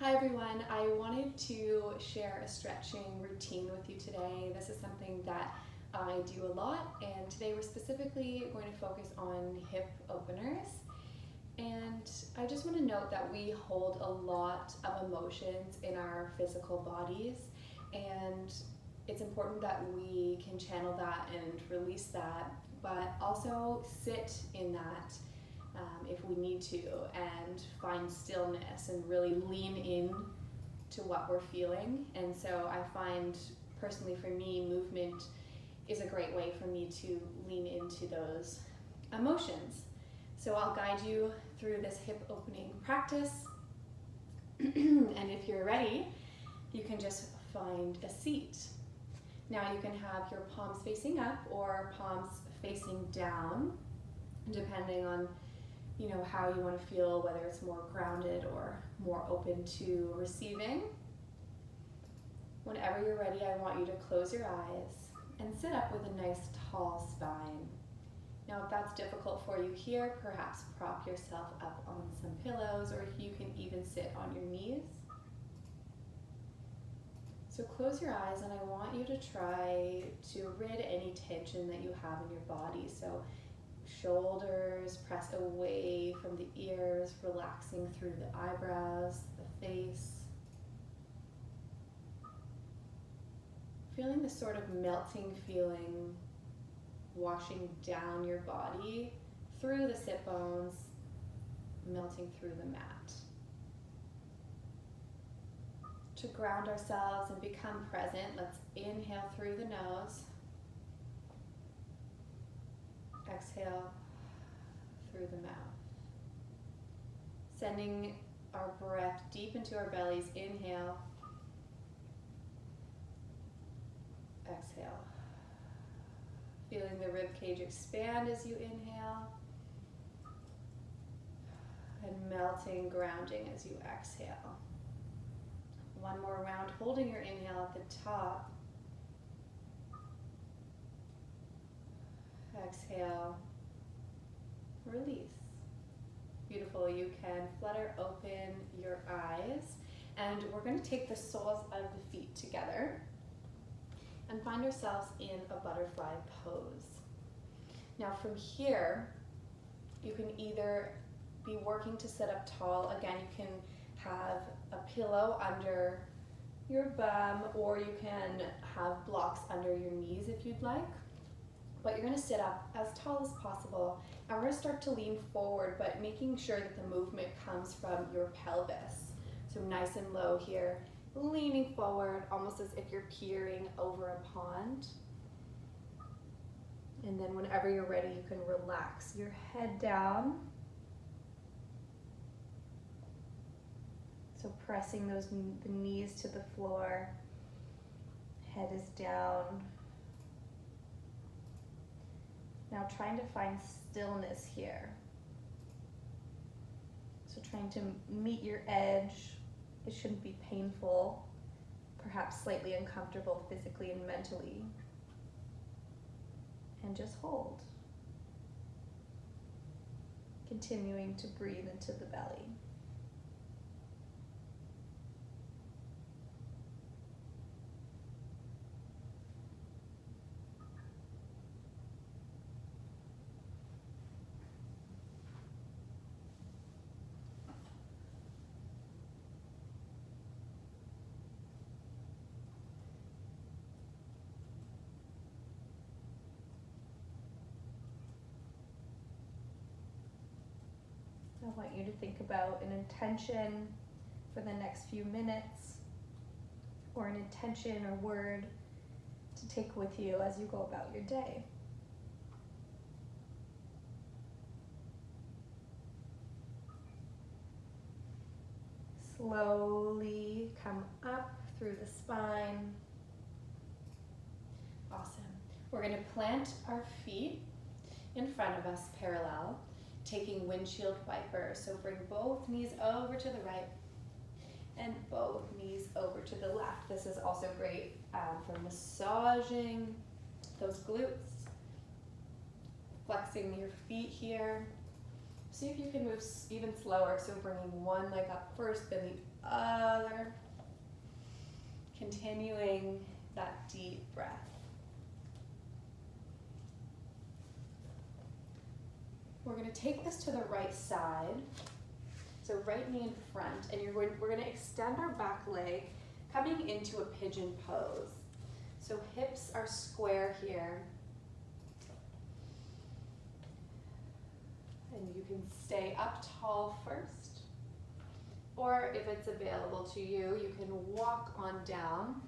Hi everyone, I wanted to share a stretching routine with you today. This is something that I do a lot, and today we're specifically going to focus on hip openers. And I just want to note that we hold a lot of emotions in our physical bodies, and it's important that we can channel that and release that, but also sit in that if we need to, and find stillness and really lean in to what we're feeling. And so I find personally for me, movement is a great way for me to lean into those emotions. So I'll guide you through this hip opening practice. And if you're ready, you can just find a seat. Now you can have your palms facing up or palms facing down, depending on how you want to feel, whether it's more grounded or more open to receiving. Whenever you're ready, I want you to close your eyes and sit up with a nice tall spine. Now, if that's difficult for you here, perhaps prop yourself up on some pillows, or you can even sit on your knees. So close your eyes, and I want you to try to rid any tension that you have in your body. So shoulders press away from the ears, relaxing through the eyebrows, the face. Feeling this sort of melting feeling washing down your body through the sit bones, melting through the mat. To ground ourselves and become present, let's inhale through the nose. Exhale through the mouth. Sending our breath deep into our bellies. Inhale. Exhale. Feeling the rib cage expand as you inhale. And melting, grounding as you exhale. One more round, holding your inhale at the top. Exhale, release. Beautiful. You can flutter open your eyes, and we're going to take the soles of the feet together and find ourselves in a butterfly pose. Now from here, you can either be working to sit up tall. Again, you can have a pillow under your bum, or you can have blocks under your knees if you'd like. But you're going to sit up as tall as possible, and we're going to start to lean forward, but making sure that the movement comes from your pelvis. So nice and low here, leaning forward, almost as if you're peering over a pond. And then whenever you're ready, you can relax your head down. So pressing the knees to the floor, head is down. Now trying to find stillness here. So trying to meet your edge. It shouldn't be painful, perhaps slightly uncomfortable physically and mentally. And just hold. Continuing to breathe into the belly. I want you to think about an intention for the next few minutes, or an intention or word to take with you as you go about your day. Slowly come up through the spine. Awesome. We're going to plant our feet in front of us parallel, taking windshield wiper. So bring both knees over to the right and both knees over to the left. This is also great for massaging those glutes, flexing your feet here, See if you can move even slower. So bringing one leg up first, then the other. Continuing that deep breath. We're going to take this to the right side. So right knee in front, and we're going to extend our back leg, coming into a pigeon pose. So hips are square here. And you can stay up tall first. Or if it's available to you, you can walk on down.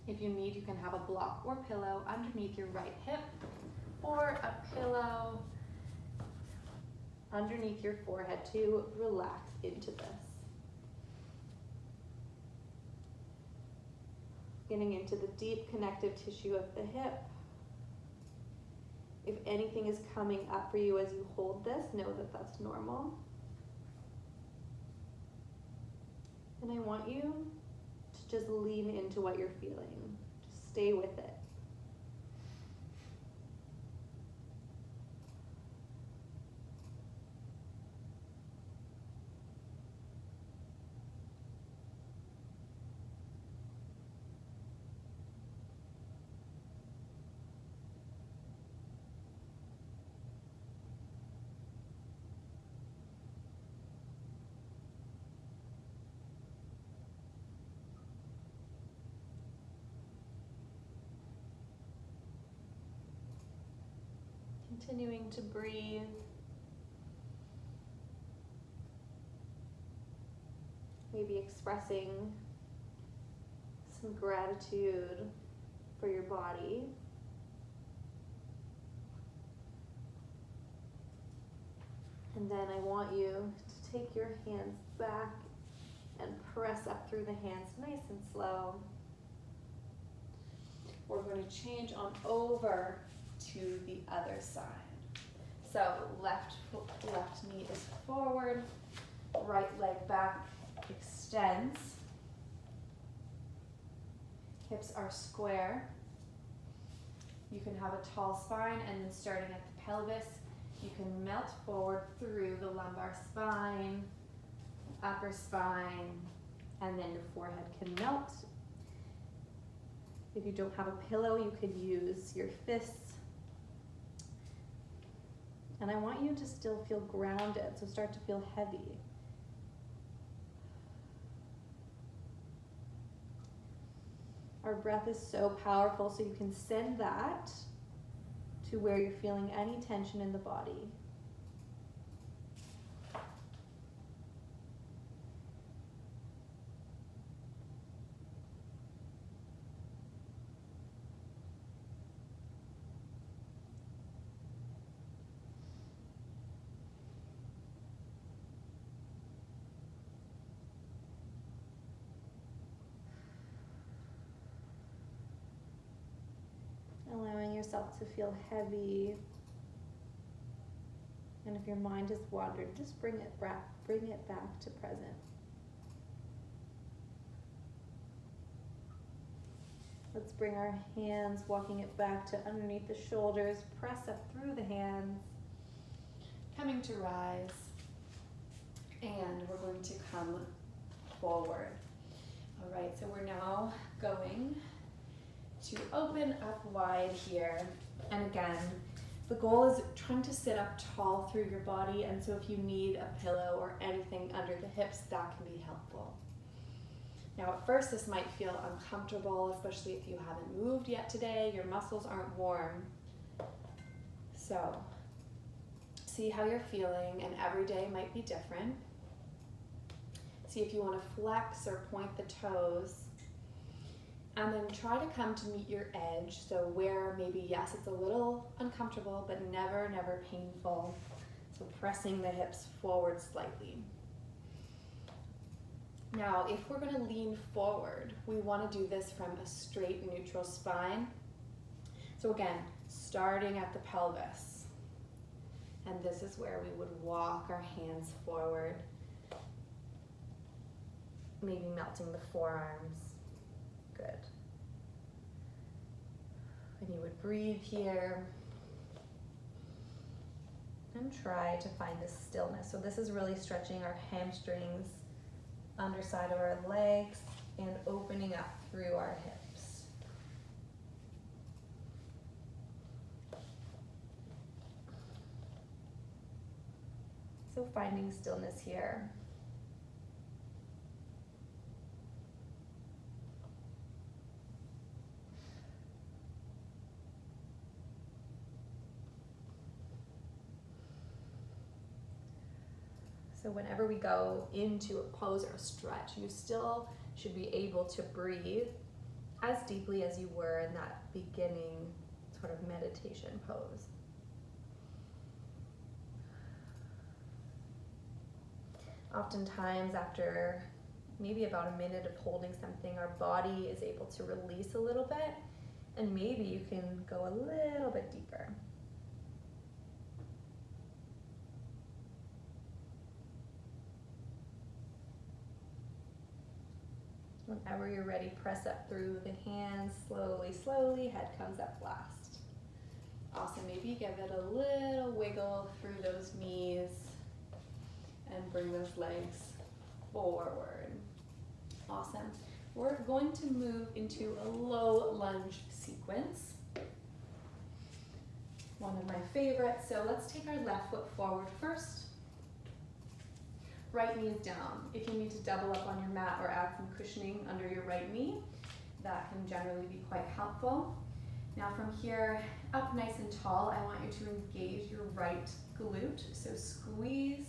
If you need, you can have a block or pillow underneath your right hip, or a pillow underneath your forehead to relax into this. Getting into the deep connective tissue of the hip. If anything is coming up for you as you hold this, know that that's normal. And I want you to just lean into what you're feeling. Just stay with it. Continuing to breathe. Maybe expressing some gratitude for your body. And then I want you to take your hands back and press up through the hands nice and slow. We're going to change on over to the other side. So left knee is forward, right leg back extends. Hips are square. You can have a tall spine, and then starting at the pelvis, you can melt forward through the lumbar spine, upper spine, and then your forehead can melt. If you don't have a pillow, you could use your fists. And I want you to still feel grounded, so start to feel heavy. Our breath is so powerful, so you can send that to where you're feeling any tension in the body. Allowing yourself to feel heavy. And if your mind has wandered, just bring it back to present. Let's bring our hands, walking it back to underneath the shoulders, press up through the hands, coming to rise, and we're going to come forward. All right, so we're now going to open up wide here. And again, the goal is trying to sit up tall through your body, and so if you need a pillow or anything under the hips, that can be helpful. Now at first this might feel uncomfortable, especially if you haven't moved yet today, your muscles aren't warm. So see how you're feeling, and every day might be different. See if you want to flex or point the toes. And then try to come to meet your edge. So where maybe, yes, it's a little uncomfortable, but never, never painful. So pressing the hips forward slightly. Now, if we're going to lean forward, we want to do this from a straight neutral spine. So again, starting at the pelvis. And this is where we would walk our hands forward. Maybe melting the forearms. Good. And you would breathe here. And try to find this stillness. So this is really stretching our hamstrings, underside of our legs, and opening up through our hips. So finding stillness here. So whenever we go into a pose or a stretch, you still should be able to breathe as deeply as you were in that beginning sort of meditation pose. Oftentimes after maybe about a minute of holding something, our body is able to release a little bit, and maybe you can go a little bit deeper. Whenever you're ready, press up through the hands, slowly, slowly, head comes up last. Awesome, maybe give it a little wiggle through those knees and bring those legs forward. Awesome. We're going to move into a low lunge sequence. One of my favorites. So let's take our left foot forward first. Right knee is down. If you need to double up on your mat or add some cushioning under your right knee, that can generally be quite helpful. Now from here, up nice and tall, I want you to engage your right glute. So squeeze,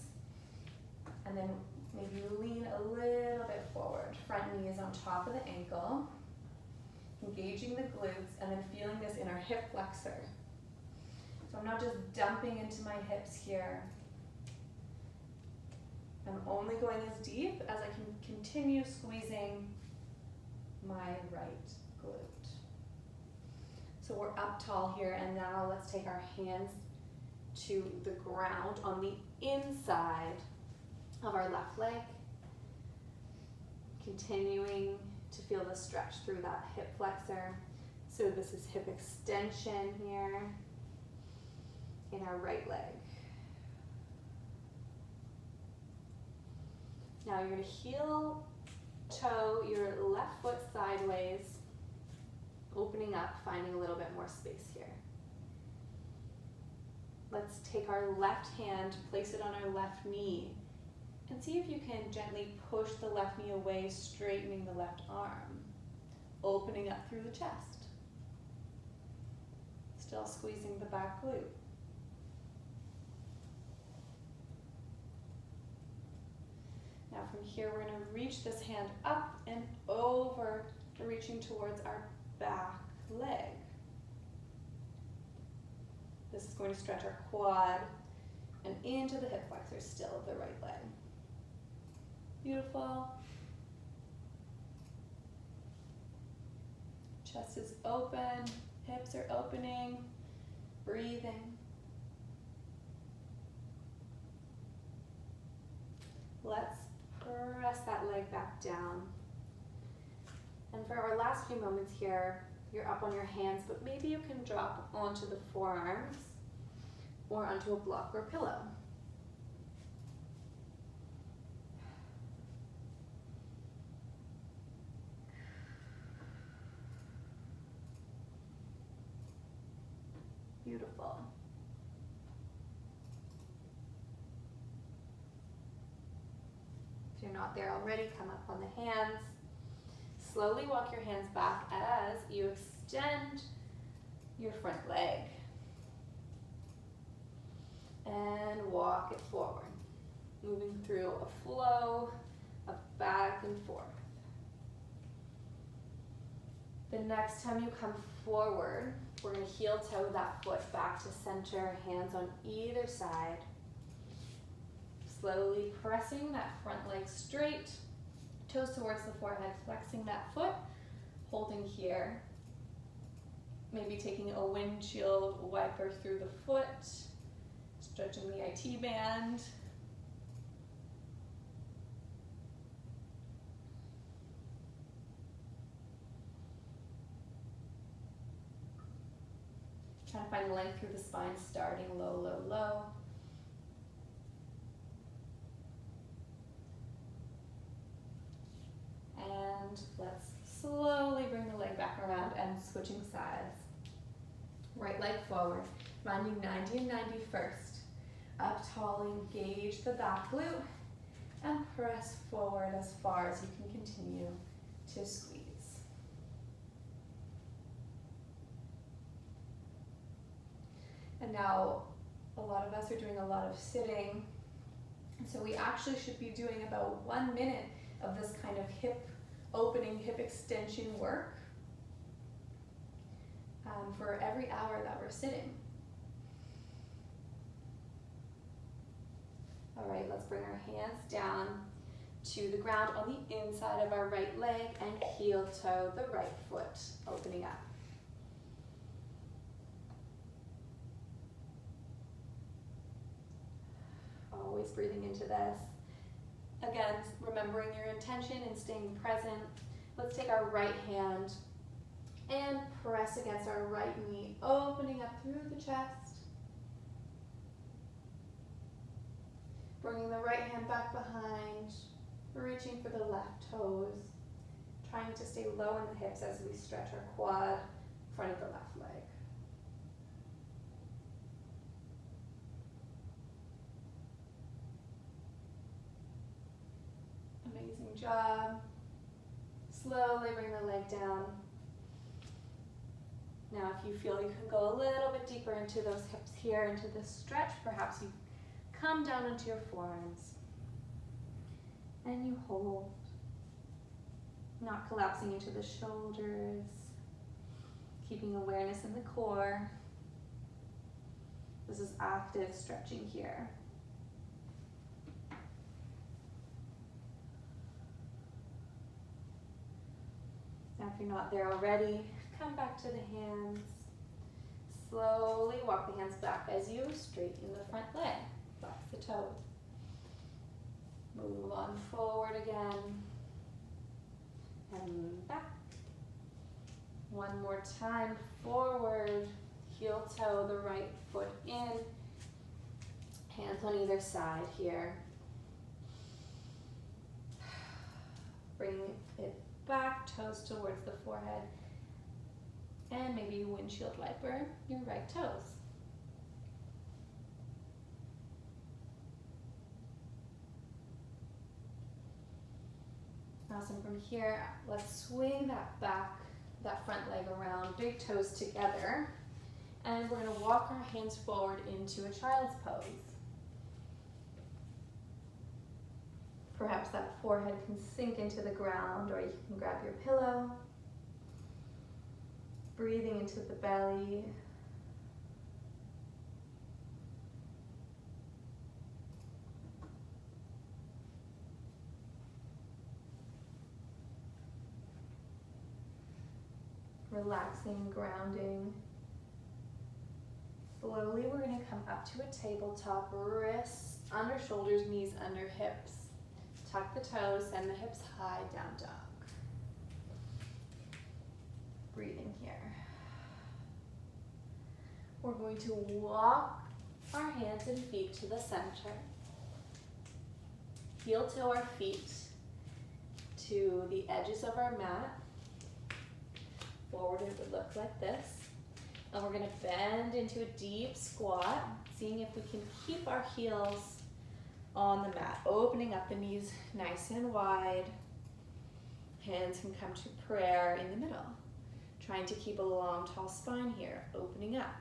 and then maybe lean a little bit forward. Front knee is on top of the ankle. Engaging the glutes, and then feeling this in our hip flexor. So I'm not just dumping into my hips here. I'm only going as deep as I can continue squeezing my right glute. So we're up tall here, and now let's take our hands to the ground on the inside of our left leg. Continuing to feel the stretch through that hip flexor. So this is hip extension here in our right leg. Now you're going to heel toe your left foot sideways, opening up, finding a little bit more space here. Let's take our left hand, place it on our left knee, and see if you can gently push the left knee away, straightening the left arm, opening up through the chest. Still squeezing the back glute. Now from here, we're going to reach this hand up and over, reaching towards our back leg. This is going to stretch our quad and into the hip flexor still of the right leg. Beautiful. Chest is open, hips are opening, breathing. Let's press that leg back down. And for our last few moments here, you're up on your hands, but maybe you can drop onto the forearms or onto a block or pillow. Beautiful. If you're not there already, come up on the hands. Slowly walk your hands back as you extend your front leg. And walk it forward, moving through a flow of back and forth. The next time you come forward, we're going to heel toe that foot back to center, hands on either side. Slowly pressing that front leg straight, toes towards the forehead, flexing that foot, holding here. Maybe taking a windshield wiper through the foot, stretching the IT band. Trying to find length through the spine, starting low, low, low. sides. Right leg forward, finding 90 and 90 first. Up tall, engage the back glute, and press forward as far as you can continue to squeeze. And now, a lot of us are doing a lot of sitting, so we actually should be doing about 1 minute of this kind of hip opening, hip extension work for every hour that we're sitting. All right, let's bring our hands down to the ground on the inside of our right leg and heel toe the right foot, opening up. Always breathing into this. Again, remembering your intention and staying present. Let's take our right hand and press against our right knee, opening up through the chest. Bringing the right hand back behind, reaching for the left toes, trying to stay low in the hips as we stretch our quad, front of the left leg. Amazing job. Slowly bring the leg down. Now if you feel you can go a little bit deeper into those hips here, into this stretch, perhaps you come down into your forearms. And you hold. Not collapsing into the shoulders. Keeping awareness in the core. This is active stretching here. Now if you're not there already, come back to the hands. Slowly walk the hands back as you straighten the front leg. Flex the toes. Move on forward again. And back. One more time, forward. Heel toe the right foot in. Hands on either side here. Bring it back, toes towards the forehead. And maybe you windshield wiper your right toes. Awesome. From here, let's swing that front leg around, big toes together. And we're going to walk our hands forward into a child's pose. Perhaps that forehead can sink into the ground, or you can grab your pillow. Breathing into the belly. Relaxing, grounding. Slowly we're going to come up to a tabletop, wrists under shoulders, knees under hips. Tuck the toes, send the hips high, down dog. Breathing here. We're going to walk our hands and feet to the center. Heel toe our feet to the edges of our mat. Forward it would look like this. And we're going to bend into a deep squat, seeing if we can keep our heels on the mat, opening up the knees nice and wide. Hands can come to prayer in the middle. Trying to keep a long, tall spine here, opening up.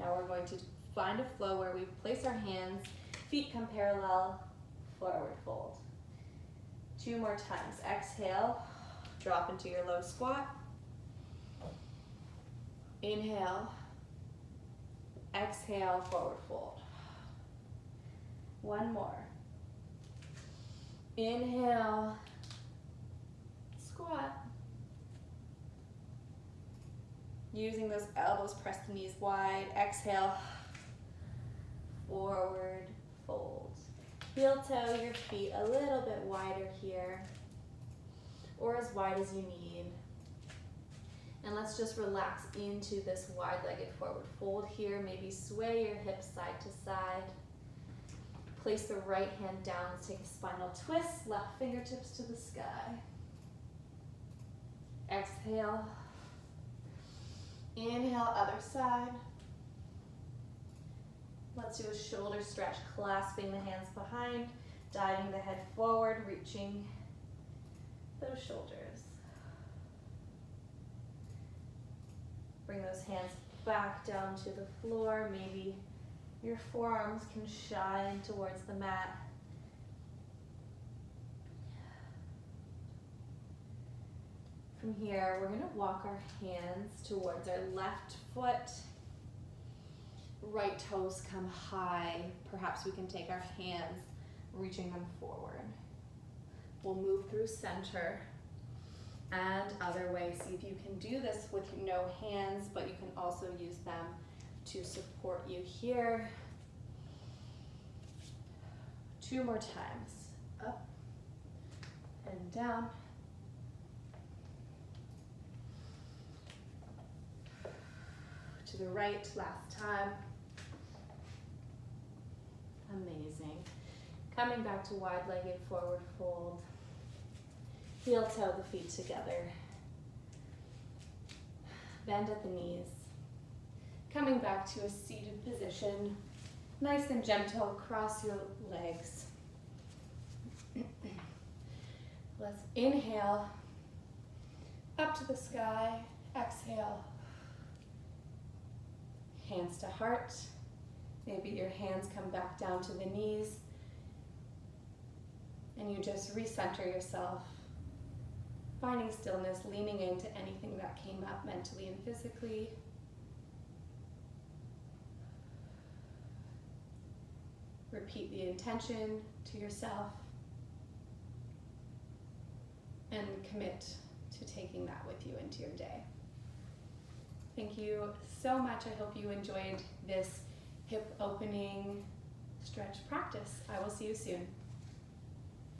Now we're going to find a flow where we place our hands, feet come parallel, forward fold. 2 more times. Exhale, drop into your low squat. Inhale, exhale, forward fold. 1 more. Inhale, squat. Using those elbows, press the knees wide. Exhale, forward fold. Heel toe your feet a little bit wider here, or as wide as you need. And let's just relax into this wide-legged forward fold here. Maybe sway your hips side to side. place the right hand down. Let's take a spinal twist, left fingertips to the sky. Exhale. Inhale, other side. Let's do a shoulder stretch, clasping the hands behind, diving the head forward, reaching those shoulders. Bring those hands back down to the floor. Maybe your forearms can shine towards the mat. From here, we're going to walk our hands towards our left foot. Right toes come high. Perhaps we can take our hands, reaching them forward. We'll move through center and other way. See if you can do this with no hands, but you can also use them to support you here. 2 more times. Up and down. To the right, last time. Amazing. Coming back to wide-legged forward fold. Heel toe the feet together. Bend at the knees. Coming back to a seated position. Nice and gentle, cross your legs. Let's inhale, up to the sky, exhale. Hands to heart. Maybe your hands come back down to the knees. And you just recenter yourself, finding stillness, leaning into anything that came up mentally and physically. Repeat the intention to yourself and commit to taking that with you into your day. Thank you so much. I hope you enjoyed this hip opening stretch practice. I will see you soon.